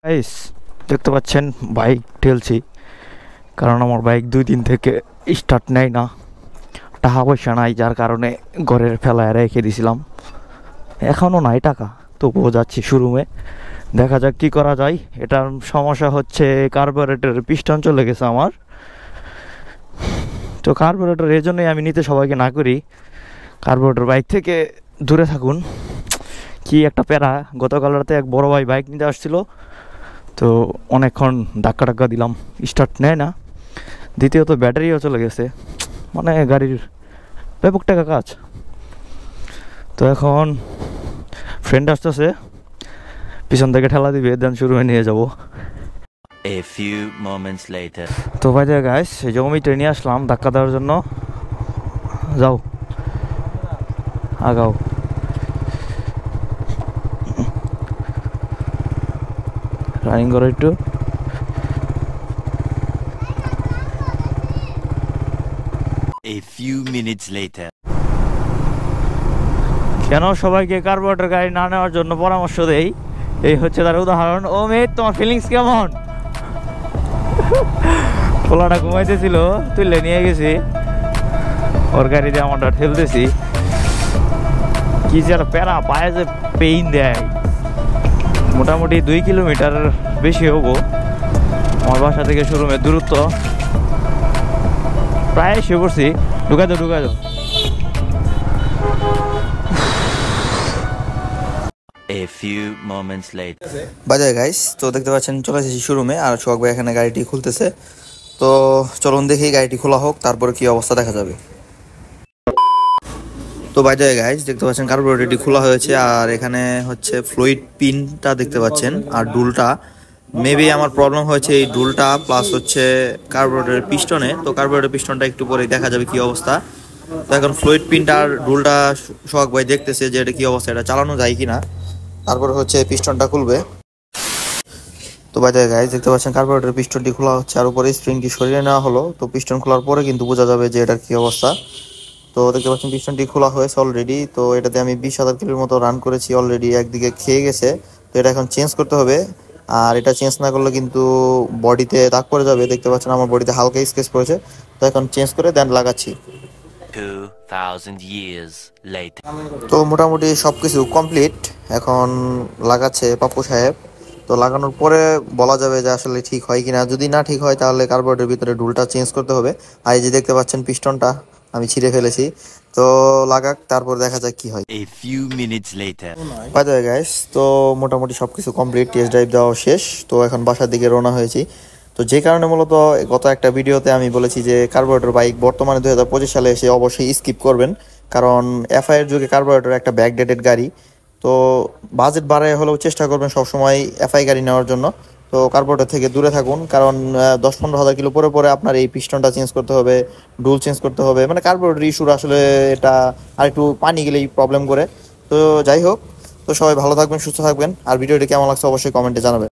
Guys দেখতে পাচ্ছেন bike ঠেলছি, কারণ আমার বাইক 2 দিন থেকে স্টার্ট নেয় না, টাকা পয়সা নাই, যার কারণে ঘরের ফেলায় রেখে দিয়েছিলাম। এখনও নাই টাকা, তবুও যাচ্ছি শোরুমে, দেখা যাক কি করা যায়। এটার সমস্যা হচ্ছে কার্বোরেটরের পিস্টন চলে গেছে আমার। তো কার্বোরেটর এই জন্যই আমি নিতে সবাইকে না করি, কার্বোরেটর বাইক থেকে দূরে থাকুন। কি একটা প্যারা, গতকাল রাতে এক বড় ভাই বাইক নিতে আসছিল, তো অনেকক্ষণ ধাক্কা টাক্কা দিলাম, স্টার্ট নেয় না। দ্বিতীয়ত ব্যাটারিও চলে গেছে, মানে গাড়ির ব্যাপক টাকা কাজ। তো এখন ফ্রেন্ড আসতেছে, পিছন থেকে ঠেলা দিবে, দেন শুরু হয়ে নিয়ে যাব। A few moments later. তো ভাই গাইস, এই জমি ট্রেনে আসলাম ধাক্কা দেওয়ার জন্য। যাও আগাও। রানিং করো একটু। A few minutes later. কেন সবাইকে কার্বোরেটর গাড়ি না নেওয়ার জন্য পরামর্শ দেই, এই হচ্ছে তার উদাহরণ। ও মেয়ে, তোমার ফিলিংস কেমন? পোলাটা ঘুমাইতেছিল, তুলে নিয়ে গেছি, ওর গাড়িতে আমারটা ঠেলতেছি। কি যে প্যারা, পায়ে যে পেইন দেয়। মোটামুটি 2 কিলোমিটার বেশি হবো আমার বাসা থেকে শোরুমের দূরত্ব, প্রায় এসে পড়ছি। ঢুকাই দাও। A few moments later. বাজার গাইস, তো দেখতে পাচ্ছেন চলে এসেছি শোরুমে, আর সোহাগ ভাই এখানে গাড়িটি খুলতেছে। তো চলুন দেখি গাড়িটি খোলা হোক, তারপরে কি অবস্থা দেখা যাবে। তো বাজার গাইস দেখতে পাচ্ছেন কার্বোরেটরটি খোলা হয়েছে, আর এখানে হচ্ছে ফ্লুইড পিনটা দেখতে পাচ্ছেন, আর ডুলটা। মেবি আমার প্রবলেম হয়েছে এই ডুলটা প্লাস হচ্ছে কার্বোরেটরের পিস্টনে। তো কার্বোরেটরের পিস্টনটা একটু পরেই দেখা যাবে কি অবস্থা। তো এখন ফ্লুইড পিনটা আর ডুলটা সোহাগ ভাই দেখতেছে যে এটা কি অবস্থা, এটা চালানো যায় কিনা, তারপরে হচ্ছে পিস্টনটা খুলবে। তো বাই দ্য ওয়ে গাইস, দেখতে পাচ্ছেন কার্বোরেটরের পিস্টনটি খোলা হচ্ছে, আর উপরে স্প্রিংটি সরিয়ে নেওয়া হলো। তো পিস্টন খোলার পরে কিন্তু বোঝা যাবে যে এটার কি অবস্থা। তো দেখতে পাচ্ছেন পিস্টনটি খোলা হয়েছে অলরেডি। তো এটাতে আমি 20,000 কিলোর মতো রান করেছি অলরেডি, একদিকে খেয়ে গেছে। তো এটা এখন চেঞ্জ করতে হবে, আর এটা চেঞ্জ না করলে কিন্তু বডিতে দাগ পড়ে যাবে। দেখতে পাচ্ছেন আমার বডিতে হালকা স্কেচ পড়েছে। তো এখন চেঞ্জ করে দেন লাগাচ্ছি। 2000 years later. তো মোটামুটি সব কিছু কমপ্লিট, এখন লাগাচ্ছে পাপ্পু সাহেব। তো লাগানোর পরে বলা যাবে যে আসলে ঠিক হয় কিনা। যদি না ঠিক হয় তাহলে কার্বোরেটরের ভিতরে ডুলটা চেঞ্জ করতে হবে। আর এই যে দেখতে পাচ্ছেন পিস্টনটা আমি ছিঁড়ে ফেলেছি। তো লাগাক, তারপর দেখা যাক কি হয়। A few minutes later. By the way guys, তো মোটামুটি সব কিছু কমপ্লিট, টেস্ট ড্রাইভ দেওয়া শেষ। তো এখন বাসার দিকে রওনা হয়েছি। তো যে কারণে মূলত গত একটা ভিডিওতে আমি বলেছি যে কার্বোরেটর বাইক বর্তমানে 2025 সালে এসে অবশ্যই স্কিপ করবেন, কারণ এফআই এর যুগে কার্বোরেটর একটা ব্যাকডেটেড গাড়ি। তো বাজেট বাড়ায় হলেও চেষ্টা করবেন সবসময় এফআই গাড়ি নেওয়ার জন্য। তো কার্বোরেটর থেকে দূরে থাকুন, কারণ 10-15 হাজার কিলো পরে পরে আপনার এই পিস্টনটা চেঞ্জ করতে হবে, ডুল চেঞ্জ করতে হবে, মানে কার্বোরেটর ইস্যুর আসলে এটা আর একটু পানি গেলেই প্রবলেম করে। তো যাই হোক, তো সবাই ভালো থাকবেন, সুস্থ থাকবেন, আর ভিডিওটি কেমন লাগছে অবশ্যই কমেন্টে জানাবেন।